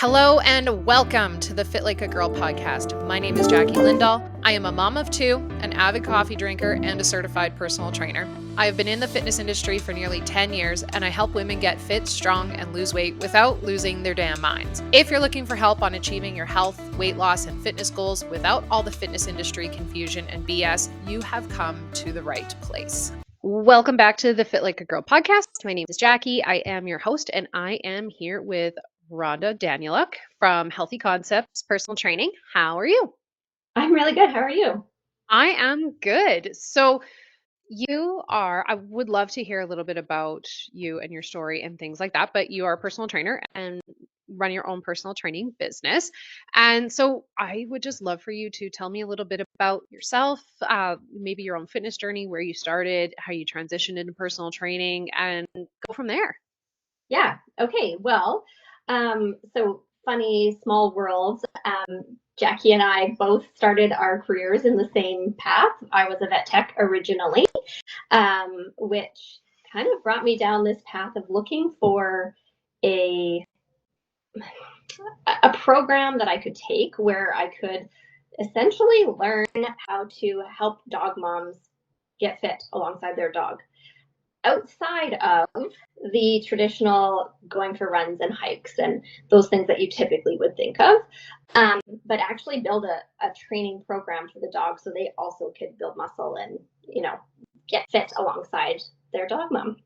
Hello and welcome to the Fit Like a Girl podcast. My name is Jackie Lindal. I am a mom of two, an avid coffee drinker, and a certified personal trainer. I have been in the fitness industry for nearly 10 years, and I help women get fit, strong, and lose weight without losing their damn minds. If you're looking for help on achieving your health, weight loss, and fitness goals without all the fitness industry confusion and BS, you have come to the right place. Welcome back to the Fit Like a Girl podcast. My name is Jackie. I am your host, and I am here with Rhonda Danyluk from Healthy Concepts Personal Training. How are you? I'm really good. How are you? I am good. So, I would love to hear a little bit about you and your story and things like that, but you are a personal trainer and run your own personal training business. And so, I would just love for you to tell me a little bit about yourself, maybe your own fitness journey, where you started, how you transitioned into personal training, and go from there. Yeah. Okay. Well, so funny small world. Jackie and I both started our careers in the same path. I was a vet tech originally, which kind of brought me down this path of looking for a a program that I could take where I could essentially learn how to help dog moms get fit alongside their dog, outside of the traditional going for runs and hikes and those things that you typically would think of, but actually build a training program for the dog so they also could build muscle and, get fit alongside their dog mom.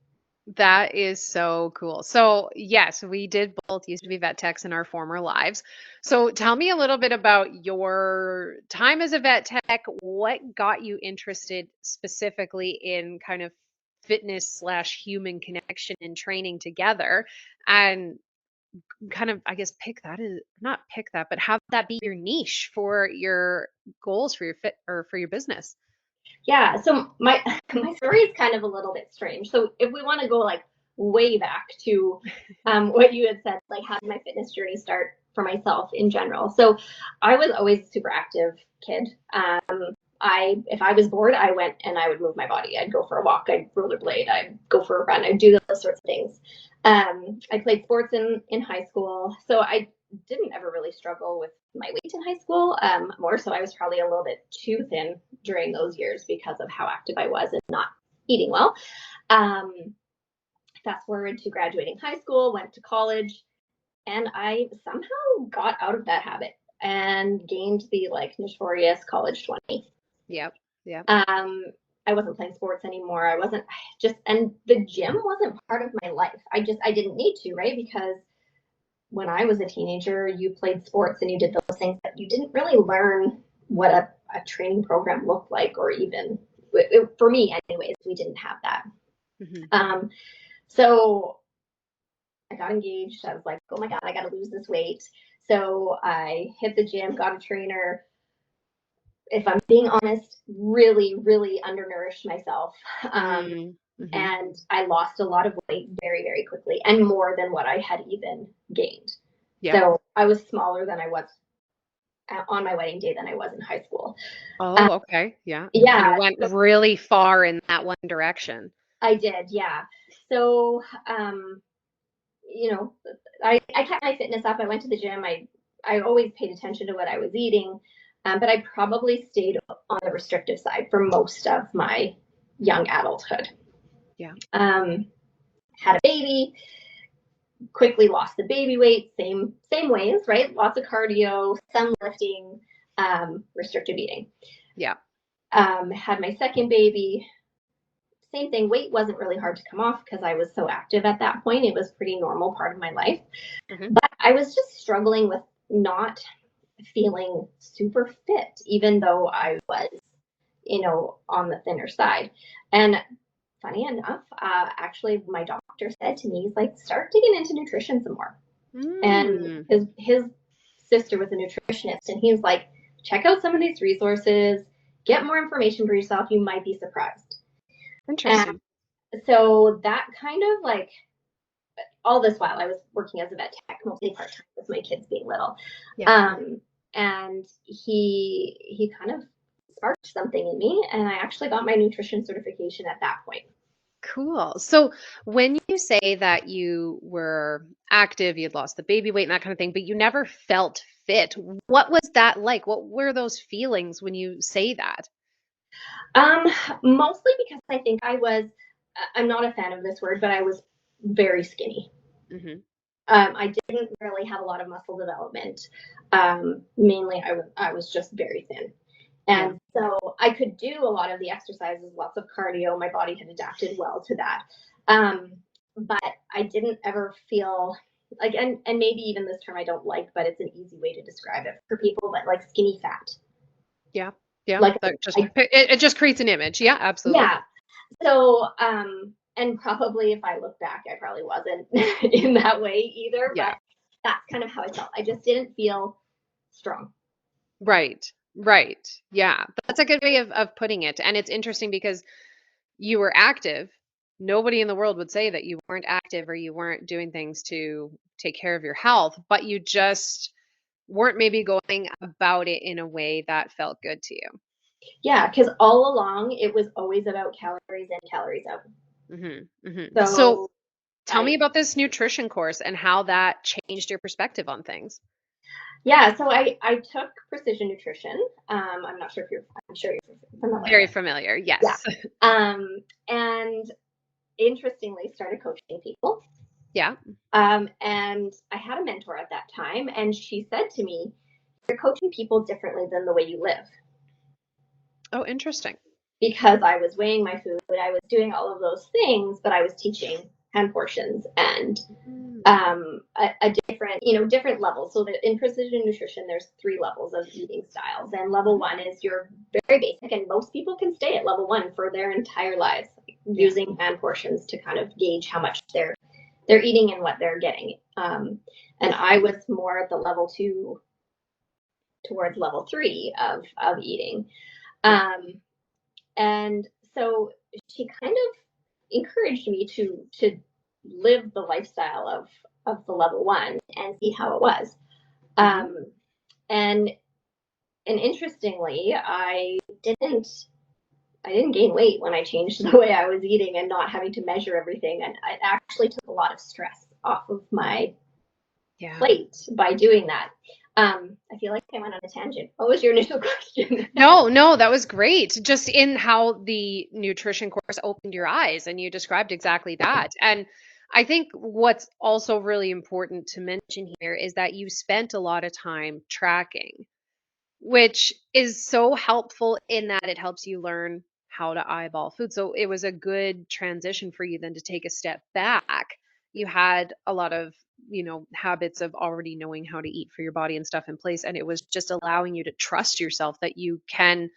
That is so cool. So, yes, we did both used to be vet techs in our former lives. So, tell me a little bit about your time as a vet tech. What got you interested specifically in kind of fitness slash human connection and training together? And kind of, I guess, pick that is not pick that, but have that be your niche for your goals for your fit or for your business. Yeah, so my my story is kind of a little bit strange. So if we want to go like way back to what you had said, like how did my fitness journey start for myself in general? So I was always a super active kid. If I was bored, I went and I would move my body. I'd go for a walk, I'd rollerblade, I'd go for a run, I'd do those sorts of things. I played sports in high school, so I didn't ever really struggle with my weight in high school. More so, I was probably a little bit too thin during those years because of how active I was and not eating well. Um, Fast forward to graduating high school, went to college, and I somehow got out of that habit and gained the like notorious college 20. Yep. Yep. I wasn't playing sports anymore. I wasn't just, and the gym wasn't part of my life. I didn't need to, right? Because when I was a teenager, you played sports and you did those things, but you didn't really learn what a training program looked like, or even for me, anyways, we didn't have that. Hmm. So I got engaged. I was like, oh my God, I got to lose this weight. So I hit the gym, got a trainer. If I'm being honest, really, really undernourished myself. Mm-hmm. And I lost a lot of weight very, very quickly, and more than what I had even gained. Yep. So I was smaller than I was on my wedding day than I was in high school. Oh, okay. Yeah. Kind Yeah, of went so really far in that one direction. I did. Yeah. So, you know, I kept my fitness up. I went to the gym. I always paid attention to what I was eating, but I probably stayed on the restrictive side for most of my young adulthood. Yeah. Had a baby, quickly lost the baby weight, same ways, right? Lots of cardio, some lifting, restrictive eating. Yeah. Had my second baby, same thing. Weight wasn't really hard to come off because I was so active at that point. It was a pretty normal part of my life. Hmm. But I was just struggling with not feeling super fit, even though I was, on the thinner side. And funny enough, actually, my doctor said to me, he's like, start digging into nutrition some more. And Mm. his sister was a nutritionist, and he's like, check out some of these resources, get more information for yourself. You might be surprised. And Interesting. so that kind of like, all this while I was working as a vet tech, mostly part time with my kids being little. Yeah. And he kind of sparked something in me, and I actually got my nutrition certification at that point. Cool. So when you say that you were active, you'd lost the baby weight and that kind of thing, but you never felt fit, what was that like? What were those feelings when you say that? Um, Mostly because I think I'm not a fan of this word, but I was very skinny. Hmm. I didn't really have a lot of muscle development. Mainly, I was just very thin. Yeah. And so I could do a lot of the exercises, lots of cardio. My body had adapted well to that. Um, but I didn't ever feel like, and maybe even this term I don't like, but it's an easy way to describe it for people, but like skinny fat. Yeah. Yeah. Like, That just I, it just creates an image. Yeah, absolutely. yeah. So, and probably if I look back, I probably wasn't in that way either, Yeah. but that's kind of how I felt. I just didn't feel strong. Right. Right. Yeah. That's a good way of putting it. And it's interesting because you were active. Nobody in the world would say that you weren't active or you weren't doing things to take care of your health, but you just weren't maybe going about it in a way that felt good to you. Yeah, because all along it was always about calories in, calories out. So So tell me I about this nutrition course and how that changed your perspective on things. Yeah, so I took precision nutrition. I'm sure you're familiar Very with. familiar. Yeah. Yes. And interestingly, started coaching people. Yeah. And I had a mentor at that time, and she said to me, "You're coaching people differently than the way you live." Oh, interesting. Because I was weighing my food, I was doing all of those things, but I was teaching hand portions and Mm. a different, different levels. So that in precision nutrition, there's three levels of eating styles, and level Mhm. one is your very basic, and most people can stay at level one for their entire lives, Yeah. using hand portions to kind of gauge how much they're eating and what they're getting. And I was more at the level two towards level three of eating. Yeah. Um, and so she kind of encouraged me to live the lifestyle of the level one and see how it was. Hmm. Um, and and interestingly, I didn't gain weight when I changed the way I was eating and not having to measure everything. And it actually took a lot of stress off of my Yeah. plate by doing that. I feel like I went on a tangent. What was your initial question? No, no, that was great. Just in how the nutrition course opened your eyes and you described exactly that. And I think what's also really important to mention here is that you spent a lot of time tracking, which is so helpful in that it helps you learn how to eyeball food. So it was a good transition for you then to take a step back. You had a lot of, habits of already knowing how to eat for your body and stuff in place. And it was just allowing you to trust yourself that you can,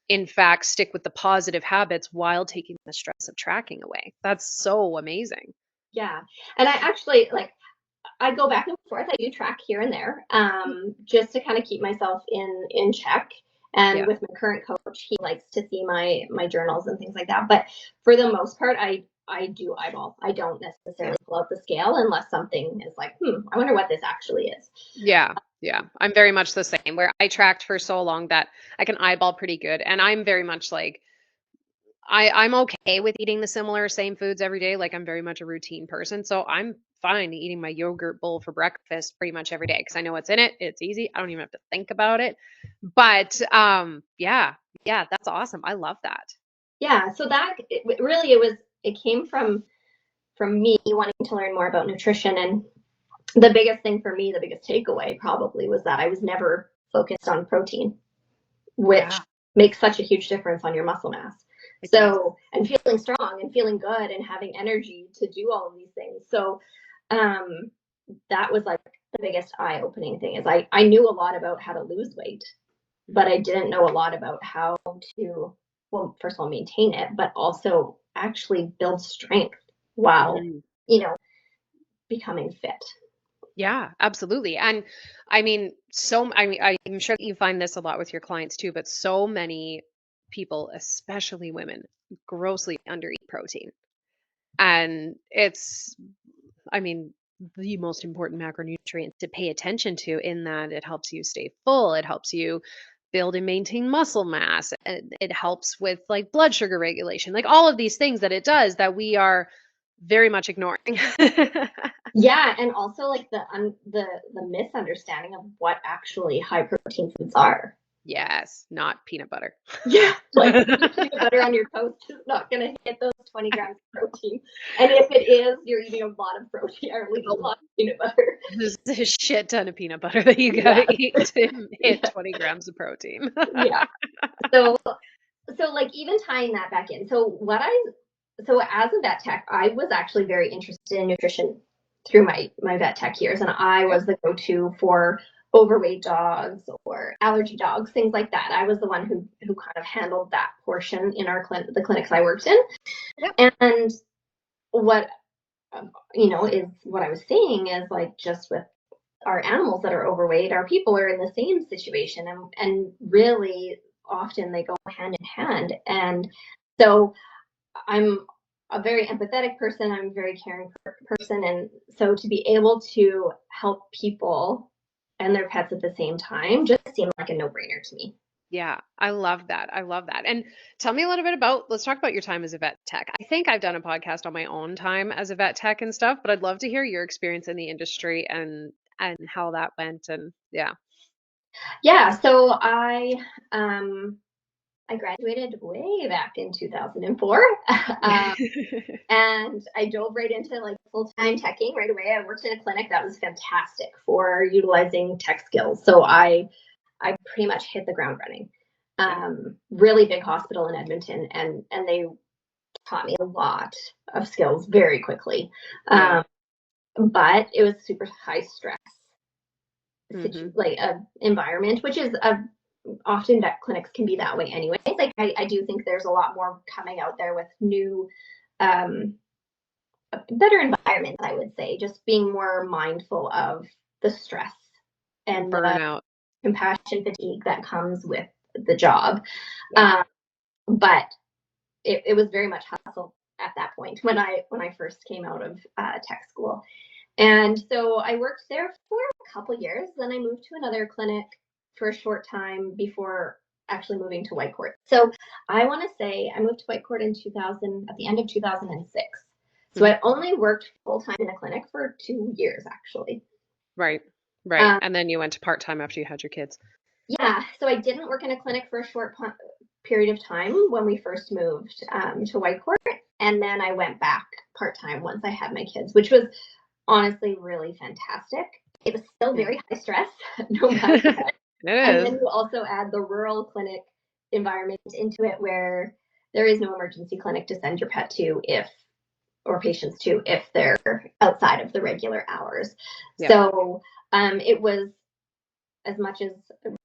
in fact, stick with the positive habits while taking the stress of tracking away. That's so amazing. Yeah. And I actually I go back and forth. I do track here and there, just to kind of keep myself in check. And Yeah. with my current coach, he likes to see my journals and things like that. But for the most part, I do eyeball. I don't Yeah. necessarily pull out the scale unless something is like, I wonder what this actually is. Yeah, yeah. I'm very much the same where I tracked for so long that I can eyeball pretty good. And I'm very much like I'm okay with eating the similar same foods every day. Like I'm very much a routine person. So I'm fine eating my yogurt bowl for breakfast pretty much every day because I know what's in it. It's easy. I don't even have to think about it. But yeah, yeah, that's awesome. I love that. Yeah. So really it came from me wanting to learn more about nutrition. And the biggest thing for me, the biggest takeaway probably was that I was never focused on protein, which Yeah, makes such a huge difference on your muscle mass. it does. So, and feeling strong and feeling good and having energy to do all of these things. So, um, that was like the biggest eye opening thing is I knew a lot about how to lose weight, but Mhm. I didn't know a lot about how to, well, first of all, maintain it, but also actually build strength while, Mhm. you know, becoming fit. Yeah, absolutely. And I mean, I'm sure that you find this a lot with your clients too, but so many people, especially women, grossly undereat protein. And it's, I mean, the most important macronutrient to pay attention to in that it helps you stay full. It helps you build and maintain muscle mass. And it helps with like blood sugar regulation, like all of these things that it does that we are very much ignoring. Yeah, and also like the misunderstanding of what actually high protein foods are. Yes, not peanut butter. Yeah, like peanut butter on your toast is not going to hit those 20 grams of protein. And if it is, you're eating a lot of protein or at least a lot of peanut butter. There's a shit ton of peanut butter that you gotta Yeah. eat to hit Yeah. 20 grams of protein. Yeah. So like even tying that back in. So as a vet tech, I was actually very interested in nutrition through my vet tech years, and I was the go-to for overweight dogs or allergy dogs, things like that. I was the one who kind of handled that portion in the clinics I worked in. Yep. And what is what I was seeing is like just with our animals that are overweight, our people are in the same situation, and really often they go hand in hand. And so I'm a very empathetic person. I'm a very caring person. And so to be able to help people and their pets at the same time just seemed like a no brainer to me. Yeah, I love that. I love that. And tell me a little bit about, let's talk about your time as a vet tech. I think I've done a podcast on my own time as a vet tech and stuff, but I'd love to hear your experience in the industry and how that went. And yeah. Yeah. So I graduated way back in 2004. And I dove right into like full-time teching right away. I worked in a clinic that was fantastic for utilizing tech skills. So I pretty much hit the ground running. Really big hospital in Edmonton, and they taught me a lot of skills very quickly. Yeah. But it was super high stress Mhm. like environment, which is often vet clinics can be that way anyway. Like I do think there's a lot more coming out there with new um, better environments, I would say, just being more mindful of the stress and the Burnout. compassion fatigue that comes with the job. Yeah. But it was very much hustle at that point when I first came out of tech school. And so I worked there for a couple years. Then I moved to another clinic for a short time before actually moving to Whitecourt. So I want to say I moved to Whitecourt in 2000 at the end of 2006. So Mhm. I only worked full time in a clinic for 2 years actually. Right. Right. Um, And then you went to part-time after you had your kids. yeah, so I didn't work in a clinic for a short period of time when we first moved to Whitecourt, and then I went back part time once I had my kids, which was honestly really fantastic. It was still Yeah. very high stress, no matter what. It And is. then you also add the rural clinic environment into it where there is no emergency clinic to send your pet to or patients to if they're outside of the regular hours. Yep. So it was as much as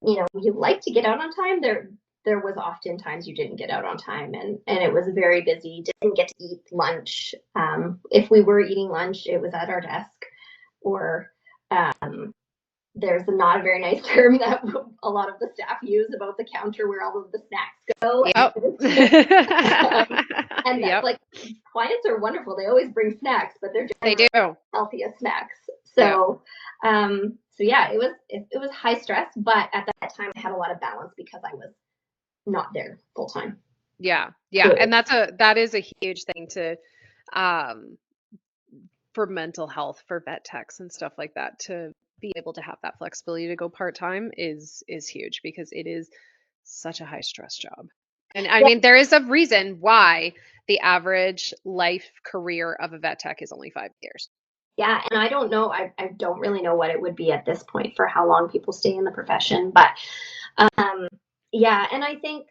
you like to get out on time, there was often times you didn't get out on time, and it was very busy. Didn't get to eat lunch. If we were eating lunch, it was at our desk, or there's not a very nice term that a lot of the staff use about the counter where all of the snacks go. Yep. And that's Yep. like clients are wonderful. They always bring snacks, but they're They generally do. healthiest snacks. Yep. So yeah, it was high stress, but at that time I had a lot of balance because I was not there full time. Yeah. Yeah. So And that is a huge thing to um for mental health for vet techs and stuff like that, to be able to have that flexibility to go part-time is huge because it is such a high stress job. And I yeah, mean, there is a reason why the average life career of a vet tech is only 5 years. yeah, and I don't know. I don't really know what it would be at this point for how long people stay in the profession, but um, yeah, and I think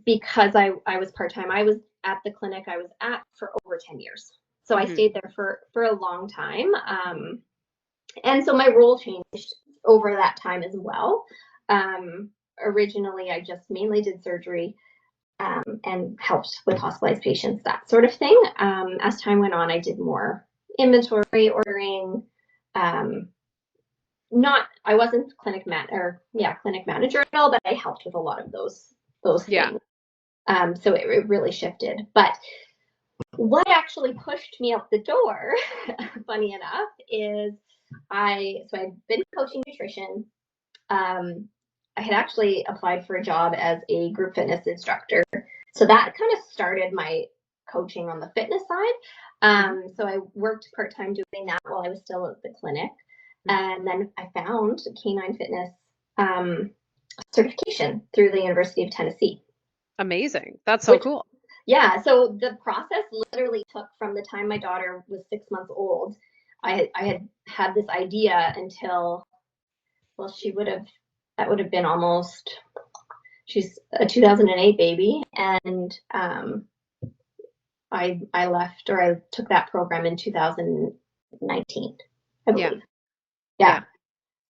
because I was part time, I was at the clinic I was at for over 10 years, so I Hmm. stayed there for a long time. And so my role changed over that time as well. Um, Originally, I just mainly did surgery and helped with hospitalized patients, that sort of thing. As time went on, I did more inventory ordering. Um, not, I wasn't clinic manager at all, but I helped with a lot of those Yeah. things. So it really shifted. But what actually pushed me out the door, funny enough, is I've been coaching nutrition. Um, I had actually applied for a job as a group fitness instructor. So that kind of started my coaching on the fitness side. So I worked part-time doing that while I was still at the clinic. And then I found canine fitness certification through the University of Tennessee. Amazing. That's so cool. Yeah. So the process literally took from the time my daughter was 6 months old. I had this idea until, well, that would have been almost, she's a 2008 baby. And I left, or I took that program in 2019, I believe. Yeah.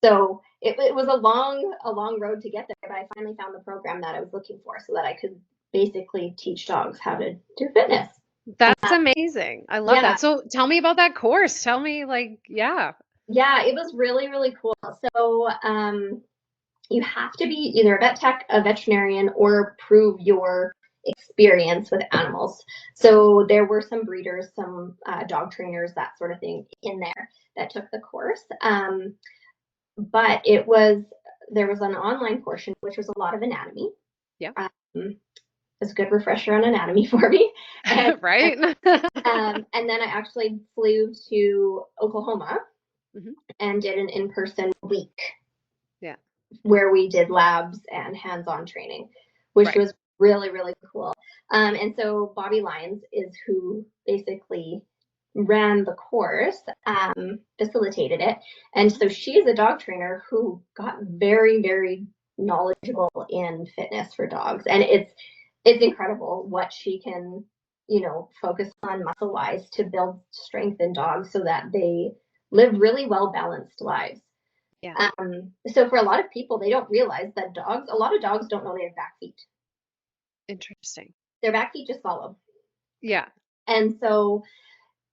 So it was a long road to get there, but I finally found the program that I was looking for so that I could basically teach dogs how to do fitness. That's amazing. I love that. So tell me about that course. Tell me, like, yeah. Yeah, it was really, really cool. So you have to be either a vet tech, a veterinarian, or prove your experience with animals. So there were some breeders, some dog trainers, that sort of thing in there that took the course. But there was an online portion, which was a lot of anatomy. Yeah. It was a good refresher on anatomy for me. And, right. And then I actually flew to Oklahoma and did an in-person week. Yeah. Where we did labs and hands-on training, which was really, really cool. And so Bobby Lyons is who basically ran the course, facilitated it. And so she is a dog trainer who got very, very knowledgeable in fitness for dogs. And it's incredible what she can, focus on muscle-wise to build strength in dogs so that they live really well-balanced lives. Yeah. So for a lot of people, they don't realize that a lot of dogs don't know they have back feet. Interesting. Their back feet just follow. Yeah. And so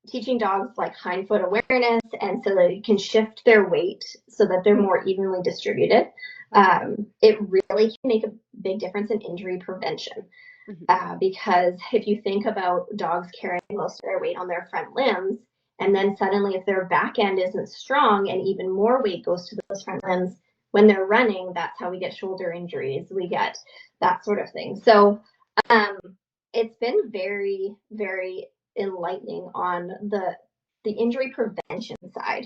teaching dogs like hind foot awareness, and so they can shift their weight so that they're more evenly distributed. It really can make a big difference in injury prevention. Because if you think about dogs carrying most of their weight on their front limbs, and then suddenly if their back end isn't strong and even more weight goes to those front limbs when they're running, that's how we get shoulder injuries. We get that sort of thing. So it's been very, very enlightening on the injury prevention side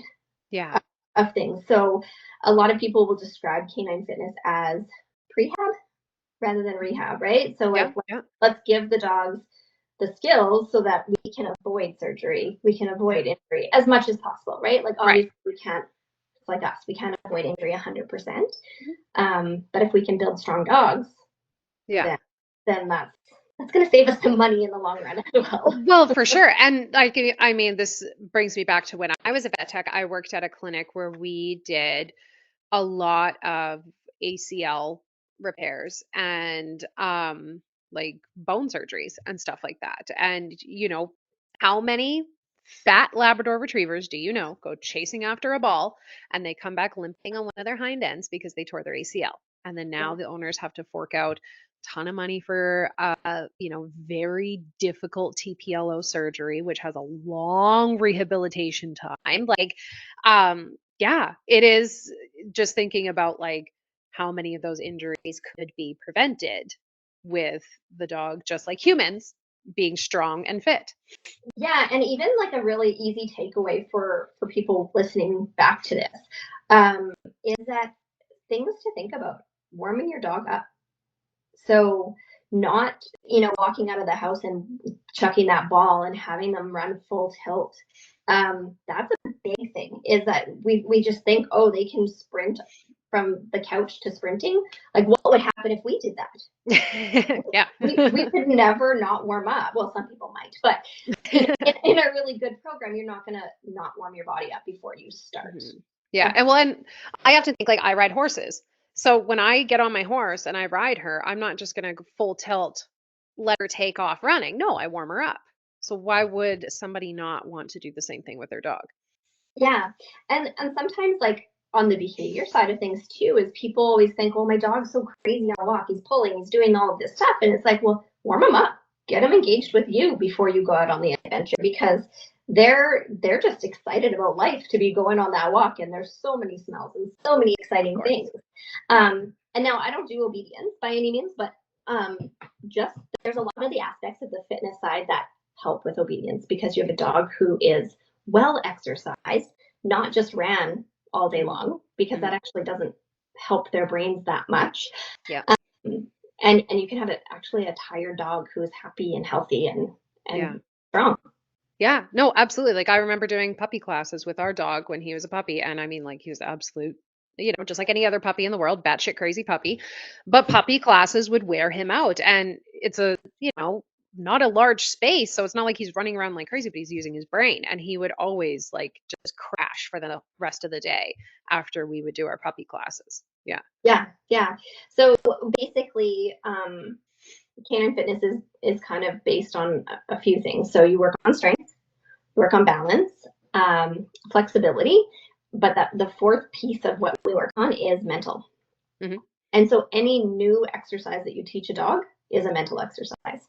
of things. So a lot of people will describe canine fitness as prehab rather than rehab, right? So let's give the dogs the skills so that we can avoid surgery, we can avoid injury as much as possible, right? Like obviously we can't, it's like us, we can't avoid injury 100%. But if we can build strong dogs, then that's going to save us some money in the long run as well. Well, for sure. And like, I mean, this brings me back to when I was a vet tech. I worked at a clinic where we did a lot of ACL repairs and like bone surgeries and stuff like that. And how many fat Labrador retrievers do you know go chasing after a ball and they come back limping on one of their hind ends because they tore their ACL? And then now the owners have to fork out ton of money for very difficult TPLO surgery, which has a long rehabilitation time. Like it is just thinking about like how many of those injuries could be prevented with the dog, just like humans, being strong and fit. Yeah, and even like a really easy takeaway for people listening back to this is that things to think about: warming your dog up. So not, walking out of the house and chucking that ball and having them run full tilt. That's a big thing, is that we just think, oh, they can sprint from the couch to sprinting. Like, what would happen if we did that? we could never not warm up. Well, some people might, but in a really good program, you're not going to not warm your body up before you start. Yeah. And I have to think, like, I ride horses. So when I get on my horse and I ride her, I'm not just going to full tilt, let her take off running. No, I warm her up. So why would somebody not want to do the same thing with their dog? Yeah. And sometimes, like, on the behavior side of things too, is people always think, oh, my dog's so crazy on a walk, he's pulling, he's doing all of this stuff. And it's like, well, warm him up, get him engaged with you before you go out on the adventure, because they're just excited about life to be going on that walk. And there's so many smells and so many exciting things. And now I don't do obedience by any means, but just there's a lot of the aspects of the fitness side that help with obedience because you have a dog who is well exercised, not just ran all day long, because that actually doesn't help their brains that much. Yeah. And you can have actually a tired dog who is happy and healthy and strong. Yeah, no, absolutely. Like I remember doing puppy classes with our dog when he was a puppy, and I mean, like he was absolute, just like any other puppy in the world, batshit crazy puppy. But puppy classes would wear him out, and it's not a large space, so it's not like he's running around like crazy, but he's using his brain, and he would always like just crash for the rest of the day after we would do our puppy classes. Yeah. Yeah. So basically, canine fitness is kind of based on a few things. So you work on strength, you work on balance, flexibility, but the fourth piece of what we work on is mental. Mm-hmm. And so any new exercise that you teach a dog is a mental exercise.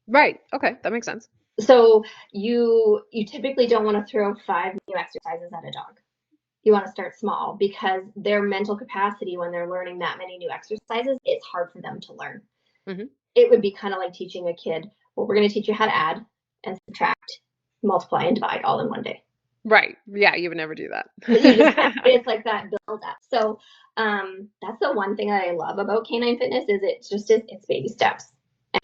Right. Okay, that makes sense. So you typically don't want to throw 5 new exercises at a dog. You want to start small because their mental capacity when they're learning that many new exercises, it's hard for them to learn. Mm-hmm. It would be kind of like teaching a kid, well, we're going to teach you how to add and subtract, multiply and divide all in one day. Right. Yeah, you would never do that. It's like that build up. So that's the one thing that I love about canine fitness is it's baby steps.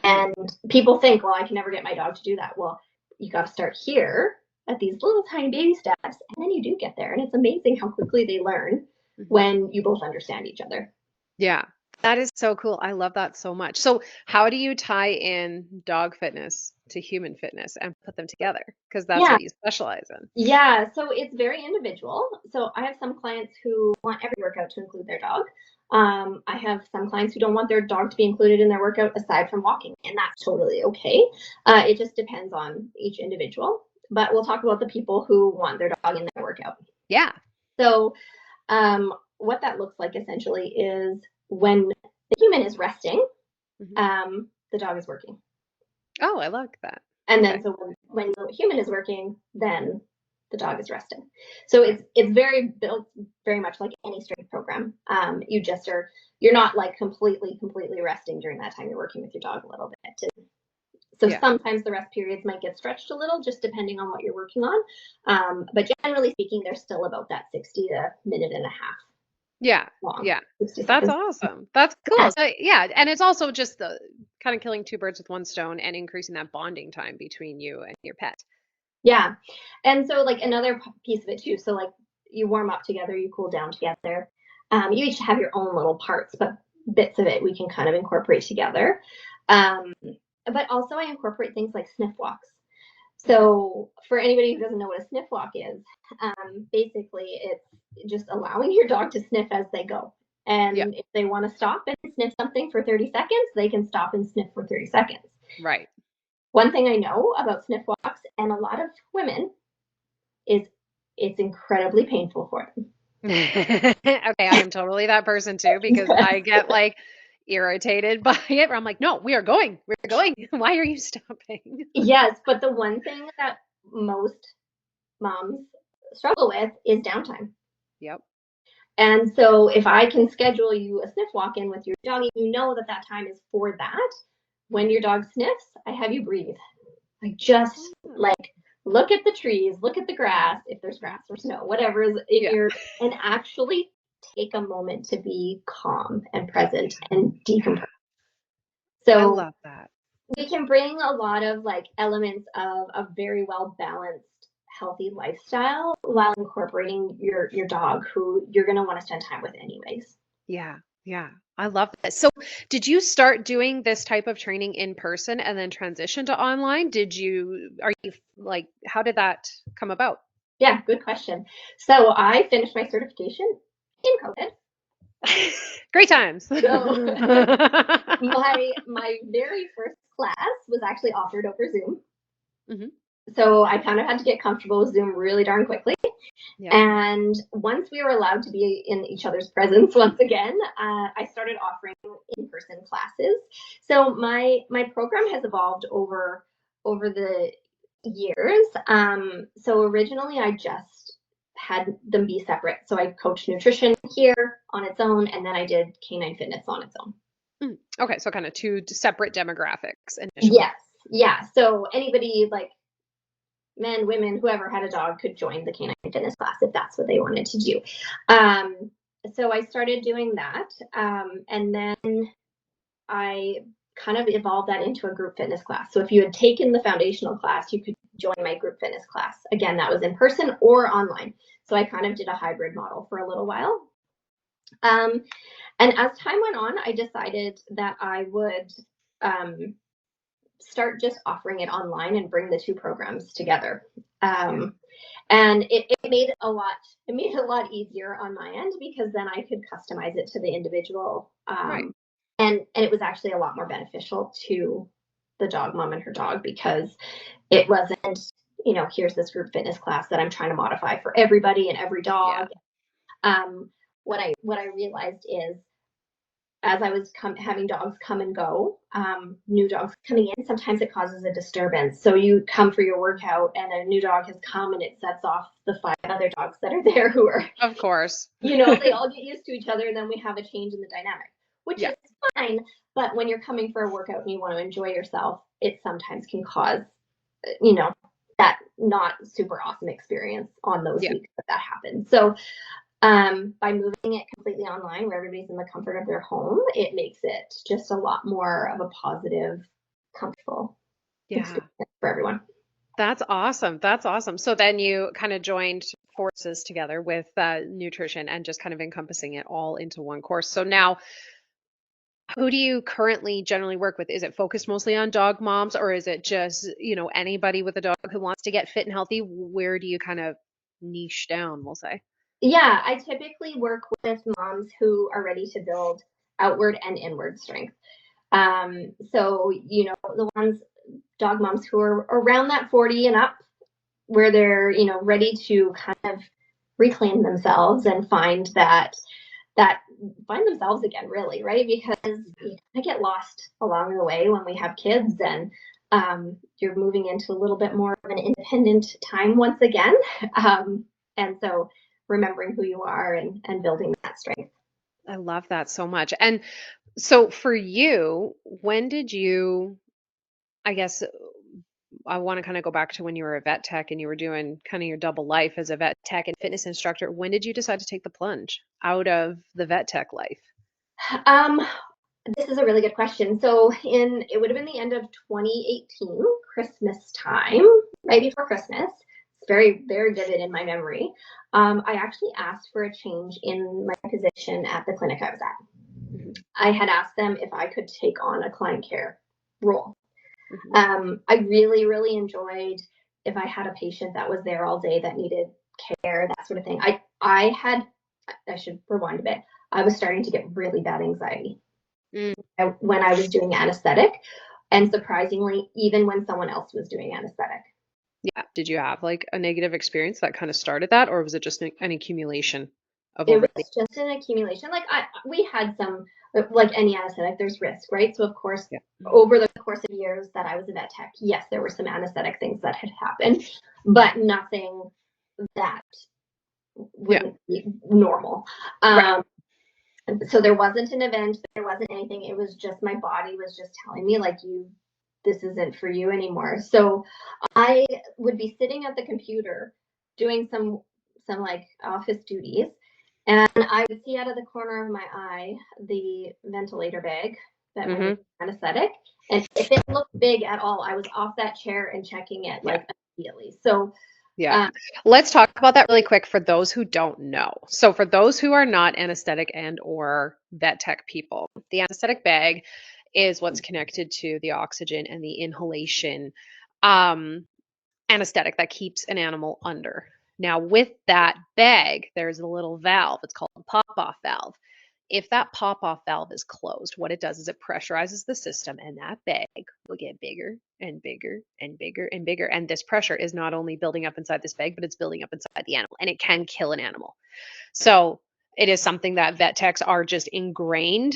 And people think, well, I can never get my dog to do that. Well, you got to start here at these little tiny baby steps, and then you do get there. And it's amazing how quickly they learn when you both understand each other. Yeah, that is so cool. I love that so much. So, how do you tie in dog fitness to human fitness and put them together? Because that's Yeah. what you specialize in. Yeah, so it's very individual. So I have some clients who want every workout to include their dog. I have some clients who don't want their dog to be included in their workout aside from walking, and that's totally okay. It just depends on each individual. But we'll talk about the people who want their dog in their workout. Yeah. So what that looks like essentially is when the human is resting, the dog is working. Oh, I like that. And then so when the human is working, then the dog is resting. So it's very built very much like any strength program. You're not like completely resting during that time. You're working with your dog a little bit. So sometimes the rest periods might get stretched a little, just depending on what you're working on. But generally speaking, they're still about that 60 to minute and a half. Yeah. Long. Yeah. That's awesome. That's cool. Yeah. So, yeah. And it's also just the kind of killing two birds with one stone and increasing that bonding time between you and your pet. Yeah. And so like another piece of it too. So like you warm up together, you cool down together. You each have your own little parts, but bits of it we can kind of incorporate together. But also I incorporate things like sniff walks. So for anybody who doesn't know what a sniff walk is, basically it's just allowing your dog to sniff as they go. And if they want to stop and sniff something for 30 seconds, they can stop and sniff for 30 seconds. Right. One thing I know about sniff walks and a lot of women is it's incredibly painful for them. Okay, I am totally that person too because I get like irritated by it where I'm like, no, we are going. We're going. Why are you stopping? Yes, but the one thing that most moms struggle with is downtime. Yep. And so if I can schedule you a sniff walk in with your dog, you know that time is for that. When your dog sniffs, I have you breathe. Like just like look at the trees, look at the grass, if there's grass or snow, whatever is in your, and actually take a moment to be calm and present and decompress. So I love that. We can bring a lot of like elements of a very well balanced, healthy lifestyle while incorporating your dog who you're going to want to spend time with anyways. Yeah. Yeah. I love that. So, did you start doing this type of training in person and then transition to online? How did that come about? Yeah, good question. So, I finished my certification in COVID. Great times. So, my very first class was actually offered over Zoom. Mm-hmm. So I kind of had to get comfortable with Zoom really darn quickly. Yeah. And once we were allowed to be in each other's presence once again, I started offering in-person classes. So my program has evolved over the years. So originally I just had them be separate. So I coached nutrition here on its own, and then I did canine fitness on its own. Okay, so kind of two separate demographics initially. Yes. Yeah. So anybody like men, women, whoever had a dog could join the canine fitness class if that's what they wanted to do. So I started doing that. And then I kind of evolved that into a group fitness class. So if you had taken the foundational class, you could join my group fitness class. Again, that was in person or online. So I kind of did a hybrid model for a little while. And as time went on, I decided that I would start just offering it online and bring the two programs together. And it made it a lot easier on my end because then I could customize it to the individual. Right. And it was actually a lot more beneficial to the dog mom and her dog because it wasn't, here's this group fitness class that I'm trying to modify for everybody and every dog. What I realized is as I was having dogs come and go, new dogs coming in, sometimes it causes a disturbance. So you come for your workout and a new dog has come and it sets off the 5 other dogs that are there who are, Of course. they all get used to each other and then we have a change in the dynamic, which is fine. But when you're coming for a workout and you want to enjoy yourself, it sometimes can cause, that not super awesome experience on those weeks that happens. So by moving it completely online where everybody's in the comfort of their home, it makes it just a lot more of a positive, comfortable experience for everyone. That's awesome. That's awesome. So then you kind of joined forces together with nutrition and just kind of encompassing it all into one course. So now, who do you currently generally work with? Is it focused mostly on dog moms, or is it just, anybody with a dog who wants to get fit and healthy? Where do you kind of niche down, we'll say? Yeah, I typically work with moms who are ready to build outward and inward strength. So, the ones, dog moms who are around that 40 and up, where they're, ready to kind of reclaim themselves and find themselves again, really, right? Because I get lost along the way when we have kids and you're moving into a little bit more of an independent time once again. And so remembering who you are and building that strength. I love that so much. And so for you, when did you, I guess, I want to kind of go back to when you were a vet tech and you were doing kind of your double life as a vet tech and fitness instructor. When did you decide to take the plunge out of the vet tech life? This is a really good question. So it would have been the end of 2018, Christmas time, right before Christmas. It's very, very vivid in my memory. I actually asked for a change in my position at the clinic I was at. I had asked them if I could take on a client care role. I really, really enjoyed if I had a patient that was there all day that needed care, that sort of thing. I should rewind a bit. I was starting to get really bad anxiety when I was doing anesthetic, and surprisingly, even when someone else was doing anesthetic. Yeah. Did you have like a negative experience that kind of started that, or was it just an accumulation of It was just an accumulation. Like we had some, like any anesthetic, there's risk, right? So of course, over the course of years that I was a vet tech, yes, there were some anesthetic things that had happened, but nothing that wouldn't be normal. So there wasn't an event, there wasn't anything. It was just my body was just telling me like this isn't for you anymore. So I would be sitting at the computer doing some like office duties, and I would see out of the corner of my eye the ventilator bag that was anesthetic. And if it looked big at all, I was off that chair and checking it like immediately. So let's talk about that really quick for those who don't know. So for those who are not anesthetic and or vet tech people, the anesthetic bag is what's connected to the oxygen and the inhalation anesthetic that keeps an animal under. Now, with that bag, there's a little valve. It's called a pop-off valve. If that pop-off valve is closed, what it does is it pressurizes the system, and that bag will get bigger and bigger and bigger and bigger. And this pressure is not only building up inside this bag, but it's building up inside the animal, and it can kill an animal. So it is something that vet techs are just ingrained.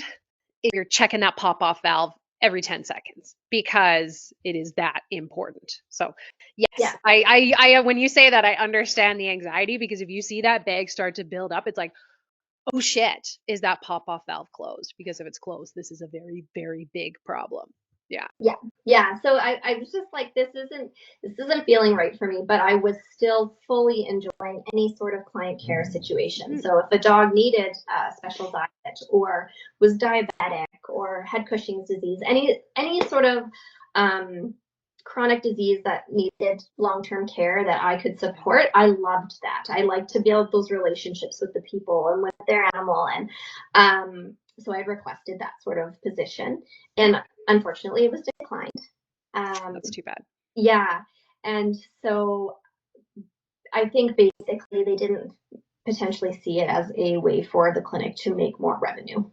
If you're checking that pop-off valve every 10 seconds because it is that important. So yes, I when you say that, I understand the anxiety because if you see that bag start to build up, it's like, oh shit, is that pop-off valve closed? Because if it's closed, this is a very, very big problem. Yeah. Yeah. Yeah. So I was just like, this isn't feeling right for me, but I was still fully enjoying any sort of client care situation. So if a dog needed a special diet or was diabetic or had Cushing's disease, any sort of chronic disease that needed long-term care that I could support, I loved that. I like to build those relationships with the people and with their animal. And so I requested that sort of position. And unfortunately, it was declined. That's too bad. Yeah. And so I think basically they didn't potentially see it as a way for the clinic to make more revenue.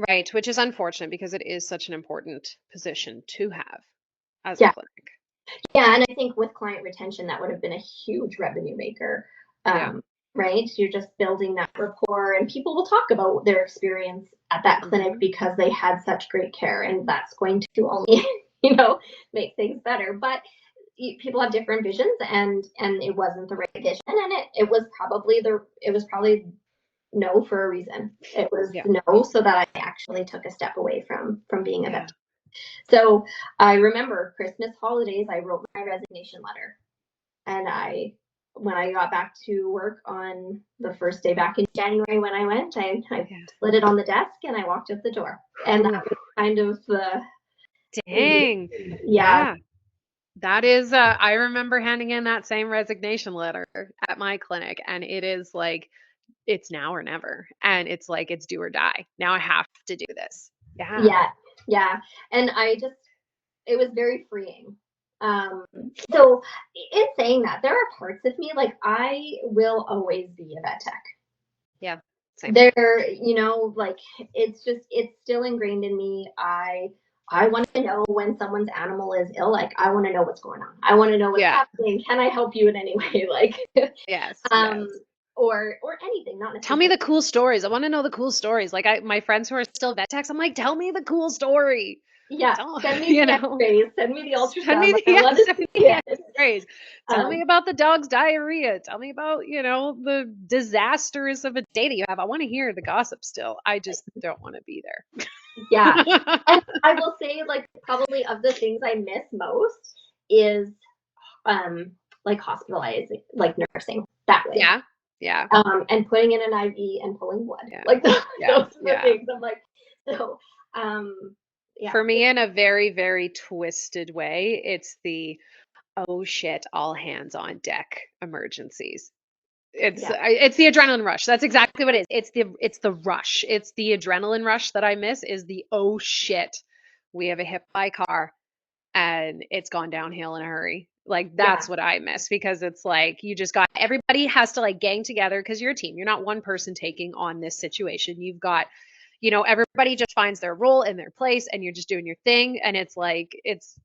Right, which is unfortunate because it is such an important position to have as a Yeah. clinic. Yeah. And I think with client retention, that would have been a huge revenue maker. Yeah. Right. You're just building that rapport, and people will talk about their experience at that clinic because they had such great care, and that's going to only, make things better. But people have different visions, and it wasn't the right vision, and it was probably no for a reason. It was no, so that I actually took a step away from being a vet. So I remember Christmas holidays, I wrote my resignation letter, and when I got back to work on the first day back in January when I went, I slid it on the desk and I walked out the door. And that was kind of the dang. Yeah. That is, I remember handing in that same resignation letter at my clinic, and it is like, it's now or never. And it's like, it's do or die. Now I have to do this. Yeah. Yeah. Yeah. And it was very freeing. So in saying that, there are parts of me, like, I will always be a vet tech. Yeah. Same. There, like, it's still ingrained in me. I want to know when someone's animal is ill. Like, I want to know what's going on. I want to know what's happening. Can I help you in any way? Like, yes. Or anything, not necessarily. Tell me the cool stories. I want to know the cool stories. Like my friends who are still vet techs, I'm like, tell me the cool story. Yeah, send me the X-rays, send me the ultrasound. Send me the X-rays. Tell me about the dog's diarrhea. Tell me about, the disasters of a day that you have. I want to hear the gossip still. I just don't want to be there. Yeah. And I will say, like, probably of the things I miss most is like hospitalizing, like nursing that way. Yeah. Yeah. And putting in an IV and pulling blood. Yeah. Like those are the things. I'm like, so for me, in a very, very twisted way, it's the oh shit, all hands on deck emergencies. It's the adrenaline rush. That's exactly what it is. It's the rush. It's the adrenaline rush that I miss, is the oh shit, we have a hit by car and it's gone downhill in a hurry. Like, that's what I miss, because it's like, everybody has to like gang together because you're a team. You're not one person taking on this situation. You've got, everybody just finds their role and their place, and you're just doing your thing. And it's like, it's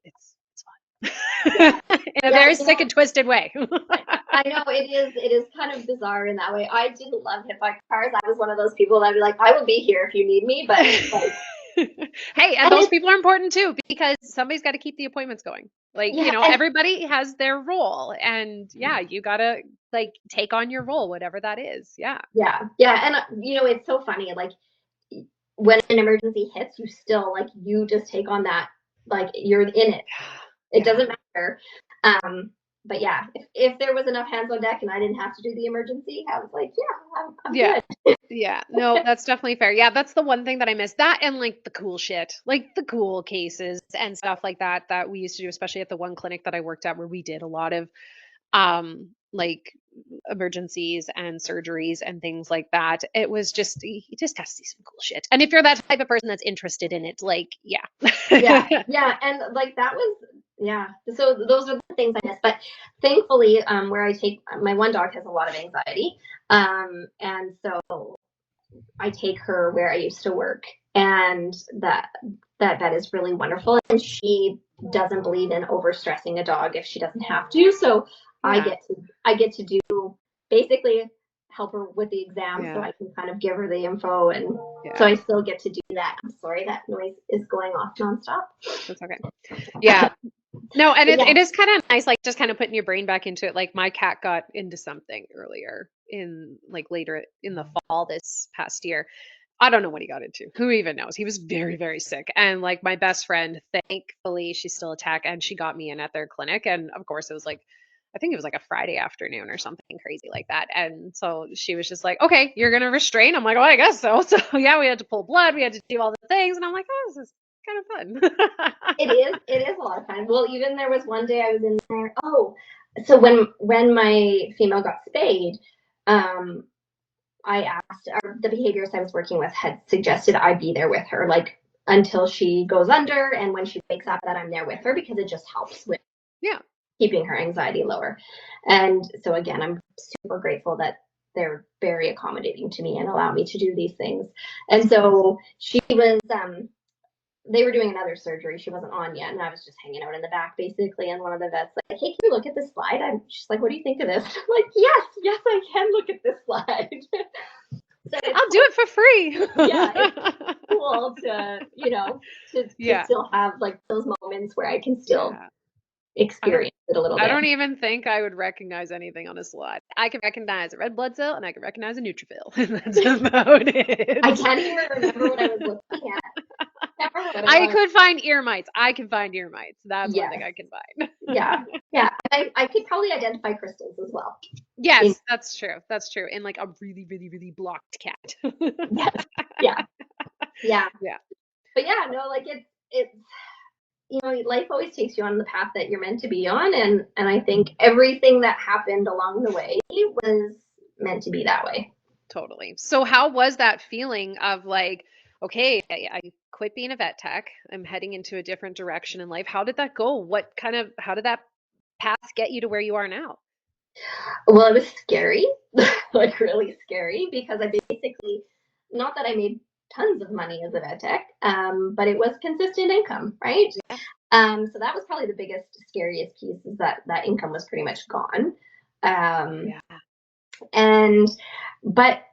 fun in a very sick and twisted way. I know it is kind of bizarre in that way. I didn't love hit by cars. I was one of those people that'd be like, I will be here if you need me, but like, hey, and those people are important too, because somebody's got to keep the appointments going. Like, everybody has their role, and you gotta like take on your role, whatever that is. Yeah. And it's so funny, like, when an emergency hits, you still, like, you just take on that, like, you're in it. It doesn't matter. But if there was enough hands on deck and I didn't have to do the emergency, I was like, I'm good. Yeah, no, that's definitely fair. Yeah, that's the one thing that I miss. That and like the cool shit, like the cool cases and stuff like that we used to do, especially at the one clinic that I worked at, where we did a lot of like emergencies and surgeries and things like that. It was just, you just got to see some cool shit. And if you're that type of person that's interested in it, like, and like that was so those are the things I miss. But thankfully, where I take my one dog has a lot of anxiety, and so I take her where I used to work, and that is really wonderful. And she doesn't believe in overstressing a dog if she doesn't have to. So I get to do, basically help her with the exam, so I can kind of give her the info, and so I still get to do that. I'm sorry, that noise is going off nonstop. That's okay. Yeah. No, and it is kind of nice, like, just kind of putting your brain back into it. Like, my cat got into something earlier in like later in the fall this past year. I don't know what he got into. Who even knows? He was very, very sick. And like my best friend, thankfully, she's still a tech and she got me in at their clinic. And of course, it was like, I think it was like a Friday afternoon or something crazy like that. And so she was just like, okay, you're going to restrain. I'm like, oh, I guess so. So yeah, we had to pull blood. We had to do all the things. And I'm like, oh, this is kind of fun. It is a lot of fun. Well, even there was one day I was in there. Oh, so when my female got spayed, um, I asked, the behaviorist I was working with had suggested I be there with her, like until she goes under, and when she wakes up, that I'm there with her because it just helps with Yeah. keeping her anxiety lower. And so again, I'm super grateful that they're very accommodating to me and allow me to do these things. And so she was, they were doing another surgery. She wasn't on yet, and I was just hanging out in the back basically. And one of the vets like, "Hey, can you look at this slide?" She's like, "What do you think of this?" I'm like, "Yes, I can look at this slide." So I'll do it for free. Yeah, it's cool to to still have like those moments where I can still experience it a little I bit. don't even think I would recognize anything on a slide. I can recognize a red blood cell and I can recognize a neutrophil. That's about it. I can't even remember what I was looking at. I could find ear mites. I can find ear mites. That's one thing Yes. I can find. Yeah. I could probably identify crystals as well. Yes, that's true. That's true. And like a really, really, really blocked cat. Yes. Yeah. Yeah. Yeah. But yeah, no, like it's life always takes you on the path that you're meant to be on, and I think everything that happened along the way was meant to be that way. Totally. So how was that feeling of like, okay, I quit being a vet tech. I'm heading into a different direction in life. How did that go? How did that path get you to where you are now? Well, it was scary, like really scary, because I basically, not that I made tons of money as a vet tech, but it was consistent income, right? Yeah. So that was probably the biggest, scariest piece, is that that income was pretty much gone. Um, Yeah. and but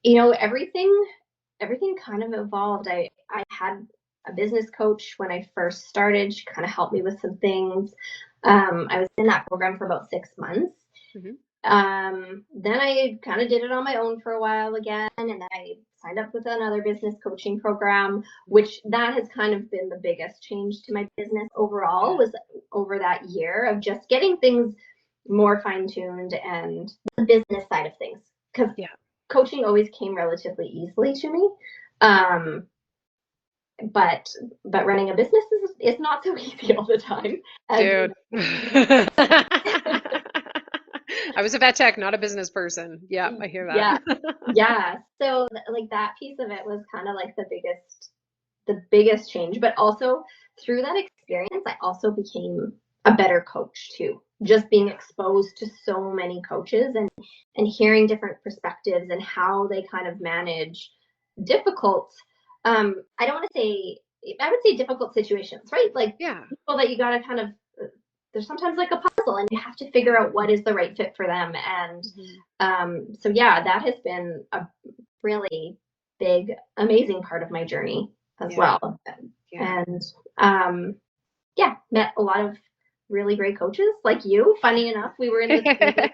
everything kind of evolved. I had a business coach when I first started. She kind of helped me with some things. I was in that program for about 6 months. Hmm. Then I kind of did it on my own for a while again, and then I signed up with another business coaching program, which that has kind of been the biggest change to my business overall, was over that year of just getting things more fine-tuned and the business side of things, because coaching always came relatively easily to me. But running a business is not so easy all the time. Dude. I was a vet tech, not a business person. Yeah, I hear that. Yeah. So like that piece of it was kind of like the biggest change. But also through that experience, I also became a better coach too. Just being exposed to so many coaches and hearing different perspectives and how they kind of manage difficult, I don't want to say, I would say difficult situations, right? Like people that you got to kind of, there's sometimes like a puzzle and you have to figure out what is the right fit for them. And so yeah, that has been a really big, amazing part of my journey as well. And met a lot of really great coaches like you. Funny enough, we were in the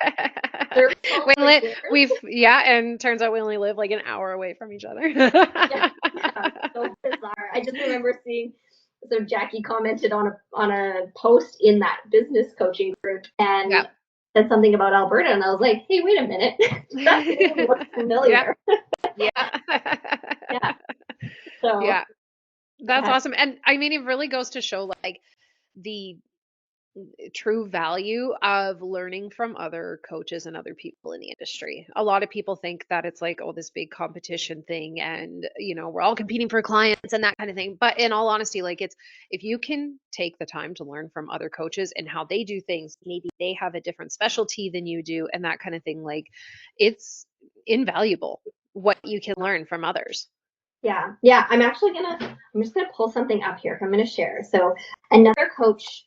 and turns out we only live like an hour away from each other. So bizarre. I just remember seeing, so Jackie commented on a post in that business coaching group and said something about Alberta, and I was like, hey, wait a minute, that name looks familiar. So that's awesome. And I mean, it really goes to show like the true value of learning from other coaches and other people in the industry. A lot of people think that it's like, oh, this big competition thing and, we're all competing for clients and that kind of thing. But in all honesty, like if you can take the time to learn from other coaches and how they do things, maybe they have a different specialty than you do and that kind of thing, like it's invaluable what you can learn from others. Yeah. I'm just gonna pull something up here. I'm gonna share. So another coach